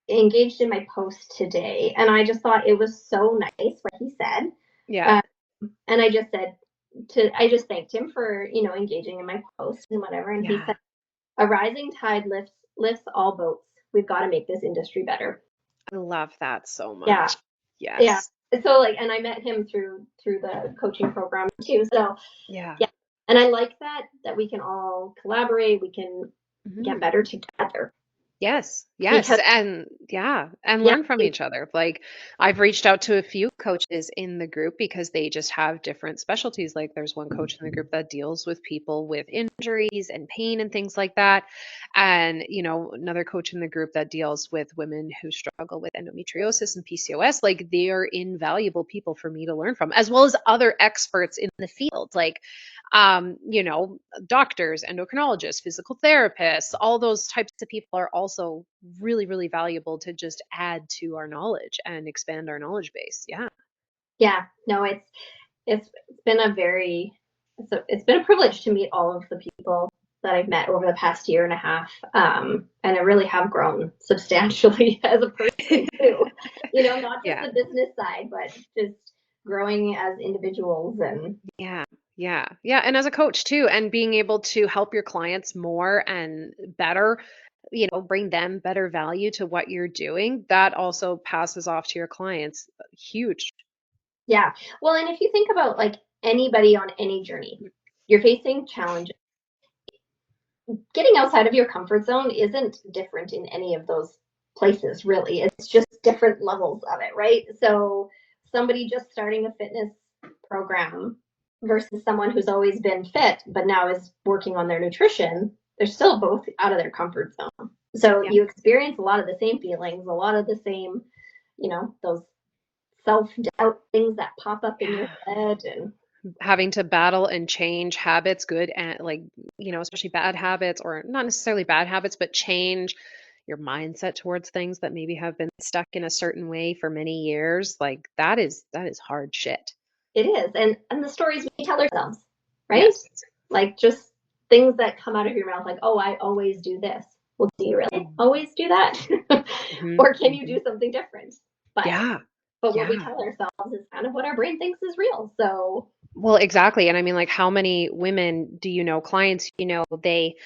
engaged in my post today, and I just thought it was so nice what he said. And I just thanked him for engaging in my post and whatever. And he said, "A rising tide lifts all boats. We've got to make this industry better." I love that so much. Yeah. So like, and I met him through the coaching program too. So Yeah. yeah, and I like that we can all collaborate. We can get Mhm. better together Yes, yes, because and yeah, and yeah, learn from each other. Like I've reached out to a few coaches in the group because they just have different specialties. Like there's one coach in the group that deals with people with injuries and pain and things like that. And, another coach in the group that deals with women who struggle with endometriosis and PCOS. Like they are invaluable people for me to learn from, as well as other experts in the field. Like doctors, endocrinologists, physical therapists, all those types of people are also really, really valuable to just add to our knowledge and expand our knowledge base. Yeah. yeah, no, it's been a very it's been a privilege to meet all of the people that I've met over the past year and a half, and I really have grown substantially as a person too. Not just Yeah. the business side, but just growing as individuals and Yeah. Yeah. Yeah. And as a coach too, and being able to help your clients more and better, bring them better value to what you're doing, that also passes off to your clients. Huge. yeah. Well, and if you think about like anybody on any journey, you're facing challenges. Getting outside of your comfort zone isn't different in any of those places, really. It's just different levels of it, right? So, somebody just starting a fitness program versus someone who's always been fit but now is working on their nutrition, they're still both out of their comfort zone. So, Yeah. you experience a lot of the same feelings, a lot of the same, those self doubt things that pop up in your Yeah. head. And Having to battle and change habits, good and like, especially bad habits, or not necessarily bad habits, but change your mindset towards things that maybe have been stuck in a certain way for many years. Like that is hard shit. it is. And the stories we tell ourselves, right? Yes. Like just things that come out of your mouth like, "Oh, I always do this." Well, do you really always do that? Mm-hmm. Or can you Hmm. do something different? But Yeah. but what we Yeah. tell ourselves is kind of what our brain thinks is real. So, Well, exactly. And I mean, like, how many women do you know, clients, they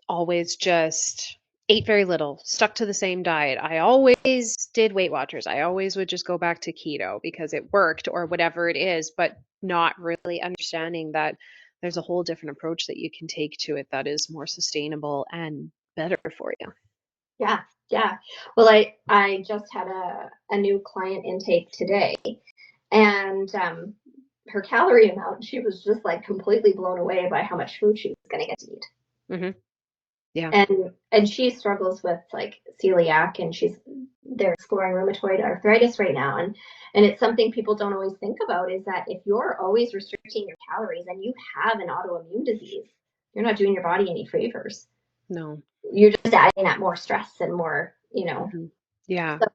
always just ate very little, stuck to the same diet. I always did Weight Watchers. I always would just go back to keto because it worked or whatever it is, but not really understanding that there's a whole different approach that you can take to it that is more sustainable and better for you. yeah. Yeah. Well, I just had a new client intake today, and her calorie amount, she was just like completely blown away by how much food she was going to get to eat. Hmm. Yeah. And she struggles with like celiac, and they're exploring rheumatoid arthritis right now. And it's something people don't always think about, is that if you're always restricting your calories and you have an autoimmune disease, you're not doing your body any favors. No. You're just adding that more stress and more, Hmm. Yeah. so,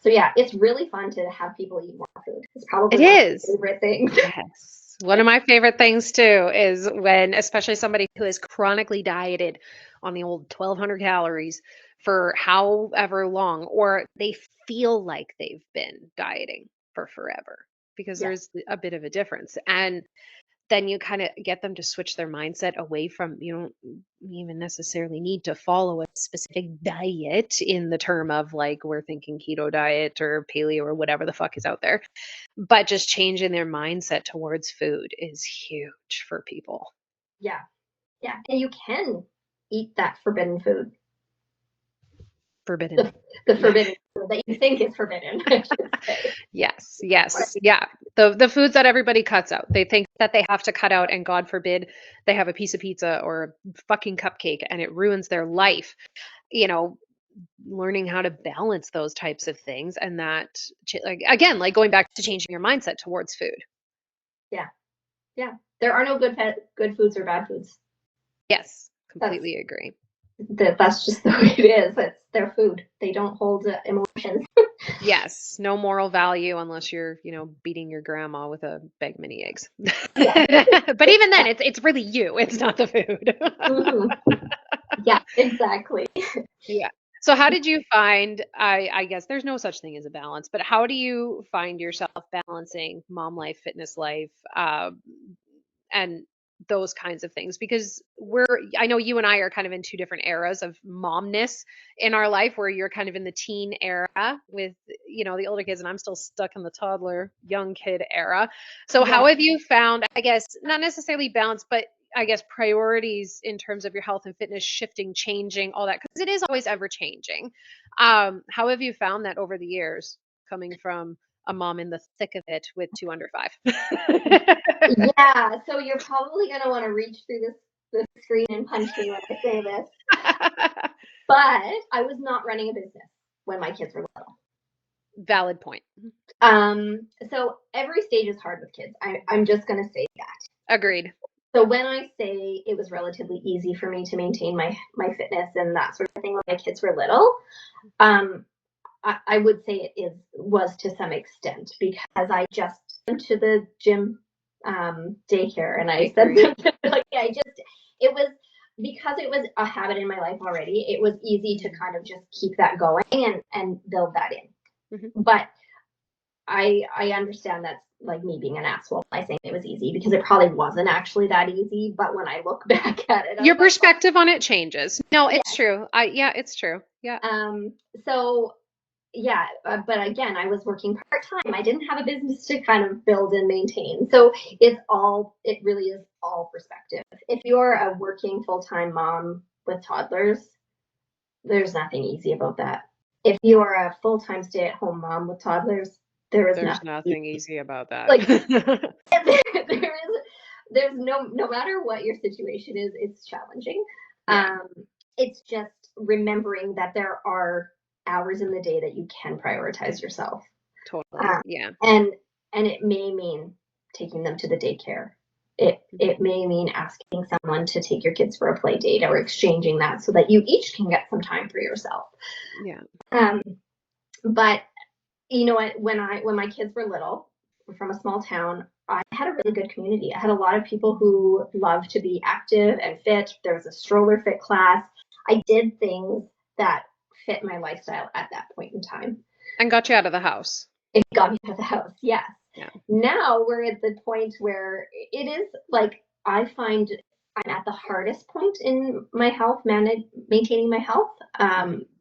so yeah, it's really fun to have people eat more food. It's It probably one of my is. favorite things. Yes. One of my favorite things too is when, especially somebody who is chronically dieted on the old 1,200 calories for however long, or they feel like they've been dieting for forever, because Yeah. there's a bit of a difference. And then you kind of get them to switch their mindset away from, you don't even necessarily need to follow a specific diet in the term of like we're thinking keto diet or paleo or whatever the fuck is out there, but just changing their mindset towards food is huge for people. Yeah. Yeah. And you can eat that forbidden food. Forbidden. The forbidden food that you think is forbidden, I should say. Yes, yes, yeah. The foods that everybody cuts out. They think that they have to cut out, and God forbid they have a piece of pizza or a fucking cupcake and it ruins their life. You know, learning how to balance those types of things, and that like again, like going back to changing your mindset towards food. Yeah. Yeah. There are no good foods or bad foods. Yes, That's completely agree. that's just the way it is. It's their food. They don't hold emotions. Yes, no moral value unless you're, beating your grandma with a bag of mini eggs. Yeah. But even then, Yeah. it's really you. It's not the food. Hmm. Yeah, exactly. Yeah. So how did you find, I guess there's no such thing as a balance, but how do you find yourself balancing mom life, fitness life, and those kinds of things, because I know you and I are kind of in two different eras of momness in our life, where you're kind of in the teen era with, the older kids, and I'm still stuck in the toddler, young kid era. So Yeah. how have you found, I guess, not necessarily balance, but I guess priorities in terms of your health and fitness shifting, changing, all that, because it is always ever changing. How have you found that over the years, coming from a mom in the thick of it with two under five? Yeah. So you're probably going to want to reach through this screen and punch me when I say this. But I was not running a business when my kids were little. Valid point. So every stage is hard with kids. I'm just going to say that. Agreed. So when I say it was relatively easy for me to maintain my fitness and that sort of thing when my kids were little, I would say was to some extent, because I just went to the gym, daycare, and I said like, it was, because it was a habit in my life already. It was easy to kind of just keep that going and build that in. Mm-hmm. But I understand that's like me being an asshole by saying it was easy, because it probably wasn't actually that easy. But when I look back at it, your perspective on it changes. No, it's true. It's true. Yeah. So yeah, but again, I was working part-time. I didn't have a business to kind of build and maintain. So it really is all perspective. If you're a working full-time mom with toddlers, there's nothing easy about that. If you are a full-time stay-at-home mom with toddlers, there's nothing easy about that. Like there's no matter what your situation is, it's challenging. Yeah. It's just remembering that there are hours in the day that you can prioritize yourself. Totally. Yeah. And it may mean taking them to the daycare. It may mean asking someone to take your kids for a play date, or exchanging that so that you each can get some time for yourself. Yeah. But you know what, when my kids were little, from a small town, I had a really good community. I had a lot of people who loved to be active and fit. There was a stroller fit class. I did things that fit my lifestyle at that point in time. And got you out of the house. It got me out of the house, yes. Yeah. Now we're at the point where it is like, I find I'm at the hardest point in my health, maintaining my health,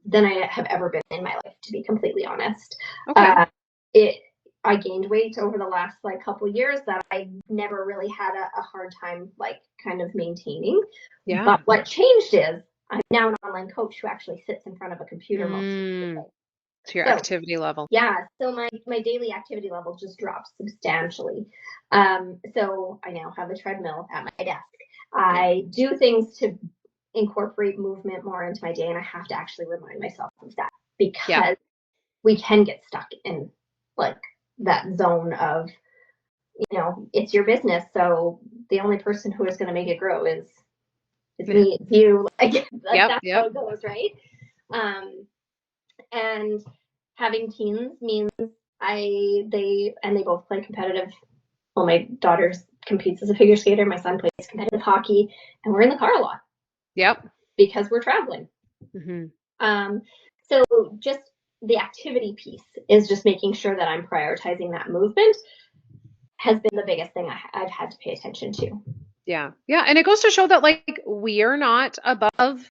than I have ever been in my life, to be completely honest. Okay. I gained weight over the last couple of years that I never really had a hard time kind of maintaining. Yeah. But what changed is I'm now an online coach who actually sits in front of a computer most of the day. To your activity level. Yeah. So my daily activity level just dropped substantially. So I now have a treadmill at my desk. I do things to incorporate movement more into my day, and I have to actually remind myself of that, because we can get stuck in that zone of, it's your business, so the only person who is going to make it grow is me, it's you. That's how it goes, right? And having teens means they both play competitive. Well, my daughter competes as a figure skater. My son plays competitive hockey, and we're in the car a lot. Yep. Because we're traveling. Mm-hmm. So just the activity piece is just making sure that I'm prioritizing that movement has been the biggest thing I've had to pay attention to. Yeah. Yeah. And it goes to show that we are not above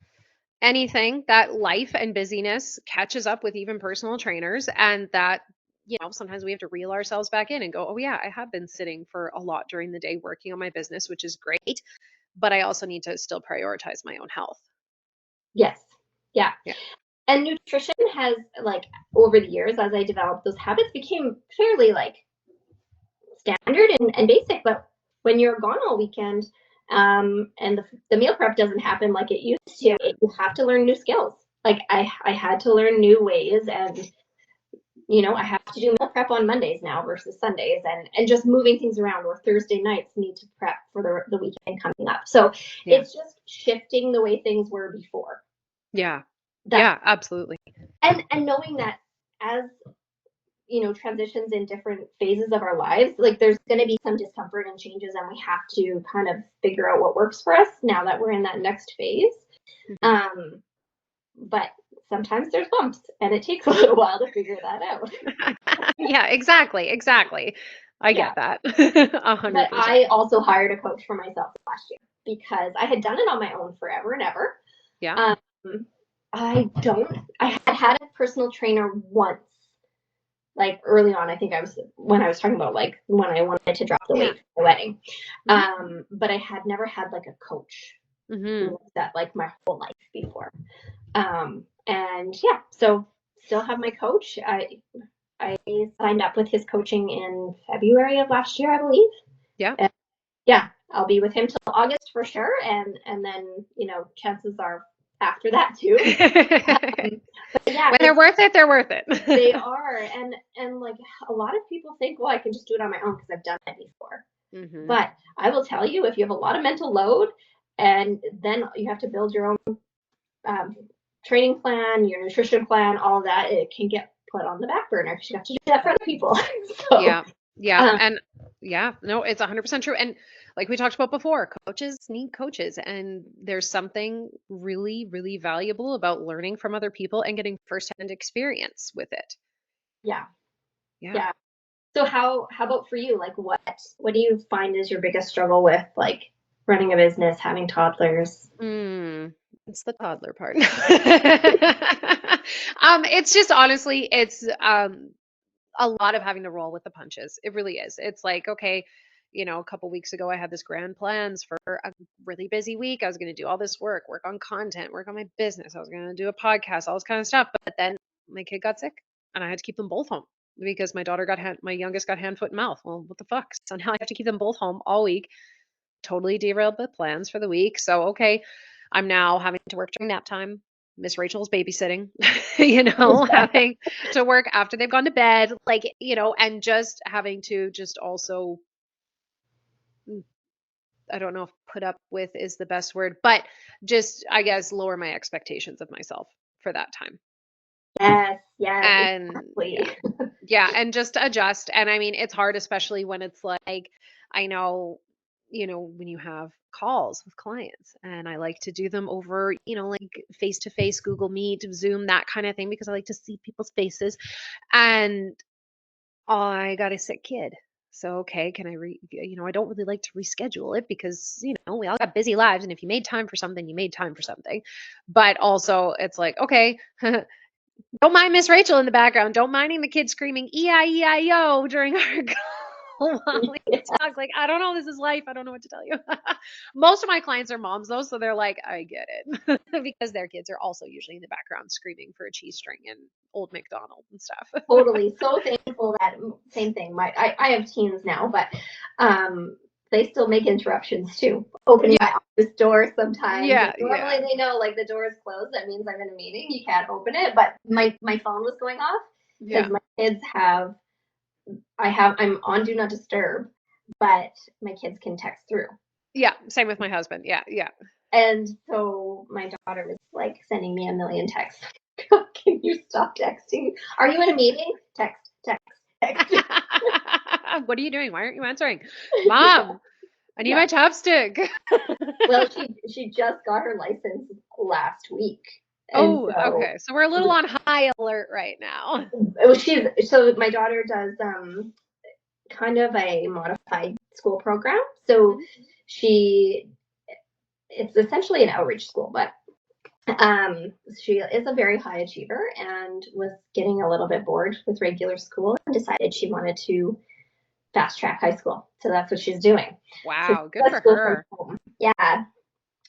anything, that life and busyness catches up with even personal trainers, and that, sometimes we have to reel ourselves back in and go, oh yeah, I have been sitting for a lot during the day working on my business, which is great, but I also need to still prioritize my own health. Yes. Yeah. And nutrition has, over the years, as I developed those habits, became fairly standard and basic. But when you're gone all weekend, and the meal prep doesn't happen like it used to, you have to learn new skills. I had to learn new ways, and I have to do meal prep on Mondays now versus Sundays, and just moving things around, or Thursday nights need to prep for the weekend coming up. So it's just shifting the way things were before. Yeah. Absolutely. And knowing that as transitions in different phases of our lives, there's going to be some discomfort and changes, and we have to kind of figure out what works for us now that we're in that next phase. Mm-hmm. But sometimes there's bumps, and it takes a little while to figure that out. Yeah, exactly. I Yeah. get that. 100%. But I also hired a coach for myself last year because I had done it on my own forever and ever. Yeah. Um, I had had a personal trainer once, like early on. I think when I was talking about like when I wanted to drop the weight for the wedding. But I had never had like a coach Mm-hmm. that like my whole life before. And yeah, so still have my coach. I signed up with his coaching in February of last year, I believe. Yeah. And yeah, I'll be with him till August for sure, and then chances are after that too. But yeah, When they're worth it, they're worth it. they are, and like a lot of people think, well, I can just do it on my own because I've done it before. Mm-hmm. But I will tell you, if you have a lot of mental load, and then you have to build your own training plan, your nutrition plan, all of that, it can get put on the back burner because you have to do that for other people. So, yeah, and no, it's 100% true. And like we talked about before, coaches need coaches, and there's something really, really valuable about learning from other people and getting firsthand experience with it. yeah, Yeah. yeah. So how about for you? Like what do you find is your biggest struggle with like running a business, having toddlers? It's the toddler part. It's just honestly, it's a lot of having to roll with the punches. It really is. It's like, okay, a couple weeks ago, I had this grand plans for a really busy week. I was going to do all this work on content, work on my business. I was going to do a podcast, all this kind of stuff. But then my kid got sick, and I had to keep them both home because my youngest got hand, foot, and mouth. Well, what the fuck? So now I have to keep them both home all week. Totally derailed the plans for the week. So okay, I'm now having to work during nap time. Miss Rachel's babysitting, having to work after they've gone to bed, like, and just having to just also, mm, I don't know if put up with is the best word, but just, I guess, lower my expectations of myself for that time. Yes, And exactly. yeah, and just adjust. And I mean, it's hard, especially when it's like, I know, when you have calls with clients, and I like to do them over, like face to face, Google Meet, Zoom, that kind of thing, because I like to see people's faces. And I got a sick kid. So, okay, can I don't really like to reschedule it because, we all got busy lives. And if you made time for something, you made time for something. But also, it's like, okay, don't mind Miss Rachel in the background. Don't minding the kids screaming E-I-E-I-O during our call while we talk. Like, I don't know. This is life. I don't know what to tell you. Most of my clients are moms, though. So they're like, I get it. Because their kids are also usually in the background screaming for a cheese string and Old McDonald and stuff. Totally. So thankful that same thing. I have teens now, but they still make interruptions too. Opening my office door sometimes. Yeah. Normally they know like the door is closed. That means I'm in a meeting. You can't open it. But my phone was going off because my kids I'm on do not disturb, but my kids can text through. Yeah. Same with my husband. Yeah. And so my daughter was like sending me a million texts. Can you stop texting? Are you in a meeting? Text. What are you doing? Why aren't you answering? Mom, I need my chapstick. Well, she just got her license last week. And Oh, so okay. So we're a little on high alert right now. so my daughter does kind of a modified school program. So it's essentially an outreach school, but she is a very high achiever and was getting a little bit bored with regular school and decided she wanted to fast track high school. So that's what she's doing. Wow, So good for her. Yeah,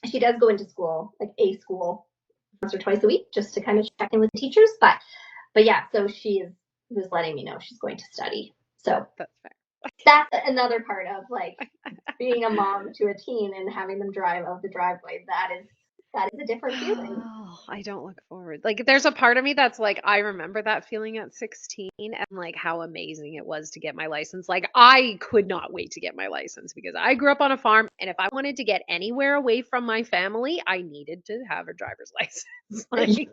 she does go into school, like a school, once or twice a week, just to kind of check in with teachers. But yeah, so she was letting me know she's going to study. So That's fair. that's another part of like being a mom to a teen and having them drive out the driveway. That is a different feeling. Oh, I don't look forward. Like, there's a part of me that's like, I remember that feeling at 16 and like how amazing it was to get my license. Like, I could not wait to get my license because I grew up on a farm, and if I wanted to get anywhere away from my family, I needed to have a driver's license. Like,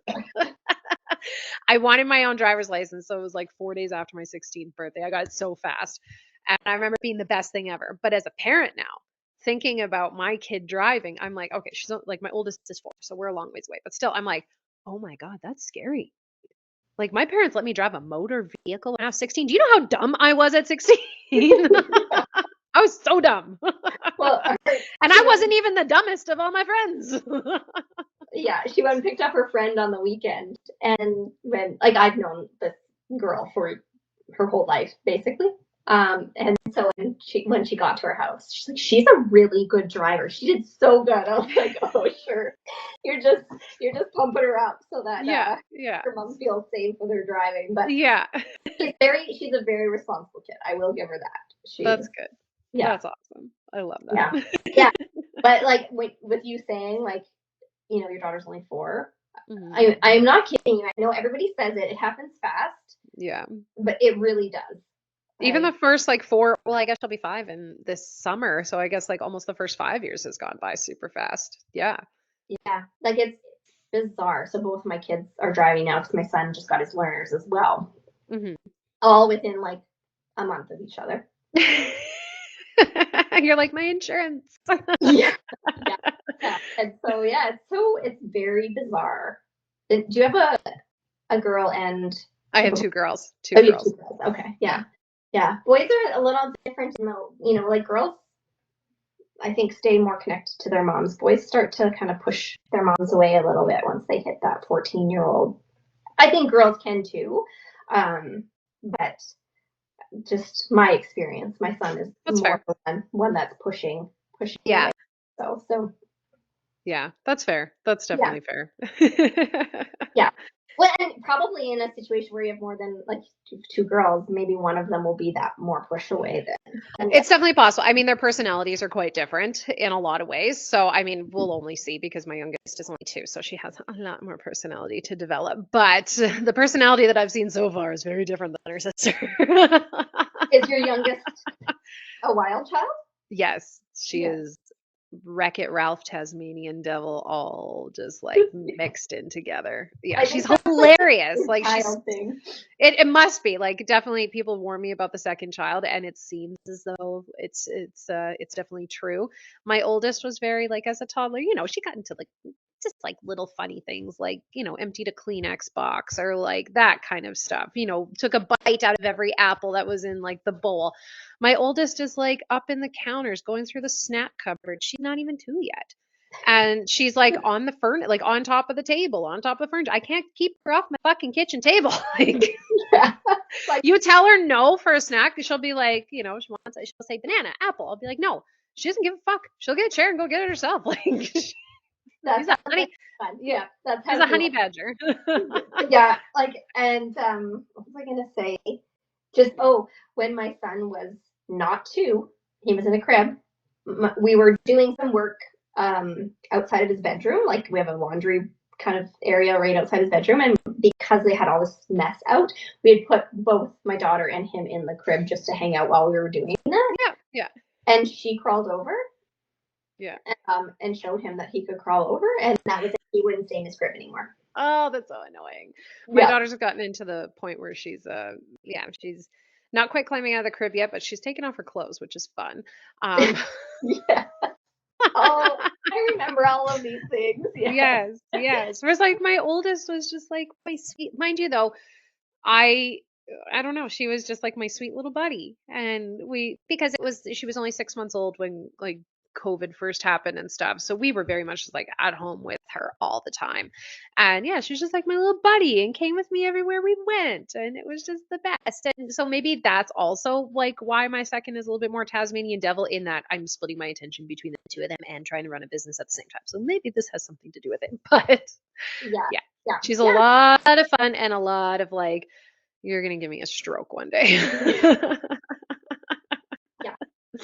I wanted my own driver's license. So it was like 4 days after my 16th birthday. I got it so fast. And I remember it being the best thing ever. But as a parent now, thinking about my kid driving, I'm like, okay, she's like, my oldest is 4, so we're a long ways away. But still, I'm like, oh my God, that's scary. Like, my parents let me drive a motor vehicle when I was 16. Do you know how dumb I was at 16? I was so dumb. Well, And I wasn't even the dumbest of all my friends. yeah, she went and picked up her friend on the weekend, and when like I've known this girl for her whole life basically. And so when she got to her house, she's like, she's a really good driver. She did so good. I was like, oh sure, you're just pumping her up so that Yeah. her mom feels safe with her driving. But Yeah. she's a very responsible kid. I will give her that. That's good. Yeah. That's awesome. I love that. Yeah. Yeah. But like with you saying like, you know, your daughter's only 4. I'm not kidding you. I know everybody says it. It happens fast. Yeah. But it really does. Even the first like 4, well, I guess she'll be 5 in this summer. So I guess like almost the first 5 years has gone by super fast. Yeah. Yeah. Like it's bizarre. So both my kids are driving now because my son just got his learners as well. All within like a month of each other. You're like my insurance. Yeah. And so it's very bizarre. Do you have a girl and I have 2 girls. Two you have girls. 2 girls. Okay. Yeah. Yeah. Boys are a little different in the, you know, like girls I think stay more connected to their moms. Boys start to kind of push their moms away a little bit once they hit that 14-year-old. I think girls can too. But just my experience, my son is more one that's pushing. Yeah. Away. So yeah, that's fair. That's definitely fair. Yeah. Well, and probably in a situation where you have more than like 2 girls, maybe one of them will be that more push away then. It's definitely possible. I mean, their personalities are quite different in a lot of ways. So, I mean, we'll only see because my youngest is only 2, so she has a lot more personality to develop. But the personality that I've seen so far is very different than her sister. Is your youngest a wild child? Yes, she is. Wreck-It Ralph, Tasmanian Devil, all just like mixed in together. Yeah, she's hilarious. Like it must be like definitely people warn me about the second child, and it seems as though it's definitely true. My oldest was very like as a toddler, you know, she got into like just like little funny things like, you know, emptied a Kleenex box or like that kind of stuff, you know, took a bite out of every apple that was in like the bowl. My oldest is like up in the counters going through the snack cupboard. She's not even 2 yet. And she's like on the like on top of the table, on top of the furniture. I can't keep her off my fucking kitchen table. Like, like you tell her no for a snack, she'll be like, you know, she'll say banana, apple. I'll be like, no, she doesn't give a fuck. She'll get a chair and go get it herself. Like that's fun. Yeah, that's she's a honey badger. Yeah, like, and what was I gonna say? Just when my son was not 2, he was in a crib. We were doing some work outside of his bedroom. Like we have a laundry kind of area right outside his bedroom, and because they had all this mess out, we had put both my daughter and him in the crib just to hang out while we were doing that. Yeah. And she crawled over. Yeah. And showed him that he could crawl over, and that was it. He wouldn't stay in his crib anymore. Oh, that's so annoying. My daughter's gotten into the point where she's she's not quite climbing out of the crib yet, but she's taking off her clothes, which is fun. Yeah. Oh, I remember all of these things. Yes. Whereas like my oldest was just like my sweet, mind you though, I don't know, she was just like my sweet little buddy. And because she was only 6 months old when like COVID first happened and stuff. So we were very much just like at home with her all the time. And yeah, she was just like my little buddy and came with me everywhere we went. And it was just the best. And so maybe that's also like why my second is a little bit more Tasmanian Devil, in that I'm splitting my attention between the 2 of them and trying to run a business at the same time. So maybe this has something to do with it. But yeah. She's a lot of fun and a lot of like, you're going to give me a stroke one day.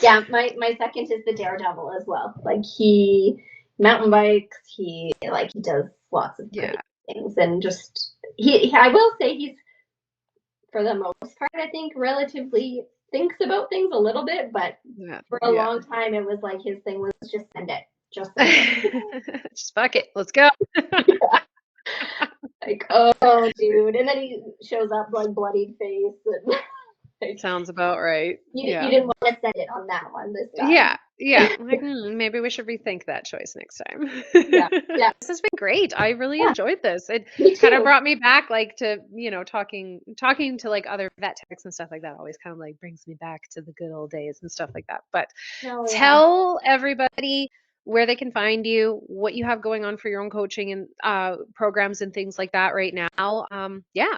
Yeah, my second is the daredevil as well. Like he mountain bikes, he does lots of crazy things, and just I will say he's, for the most part, I think relatively thinks about things a little bit, but for a long time it was like his thing was just send it. Just fuck it. Let's go. Like, oh dude. And then he shows up like bloodied face and Like, Sounds about right. you Yeah. didn't want to send it on that one this time. Yeah. Yeah. Like, maybe we should rethink that choice next time. Yeah. Yeah. This has been great. I really Yeah. enjoyed this. It Me kind of too. brought me back like to, talking to like other vet techs and stuff like that always kind of like brings me back to the good old days and stuff like that. But Oh, yeah. tell everybody where they can find you, what you have going on for your own coaching and programs and things like that right now. Yeah.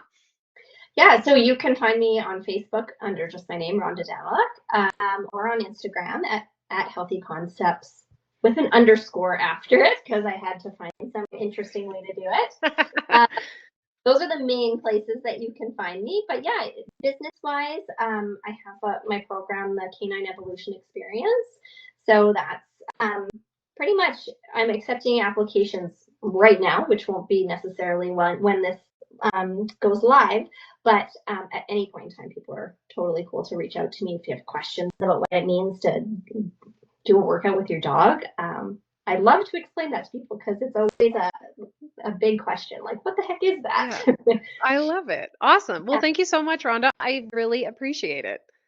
Yeah, so you can find me on Facebook under just my name, Rhonda Danyluk, or on Instagram at Healthy Concepts with an underscore after it because I had to find some interesting way to do it. Those are the main places that you can find me. But yeah, business-wise, I have my program, the Canine Evolution Experience. So that's pretty much, I'm accepting applications right now, which won't be necessarily when this goes live. But at any point in time, people are totally cool to reach out to me if you have questions about what it means to do a workout with your dog. I'd love to explain that to people because it's always a big question. Like, what the heck is that? Yeah. I love it. Awesome. Well, Yeah. thank you so much, Rhonda. I really appreciate it.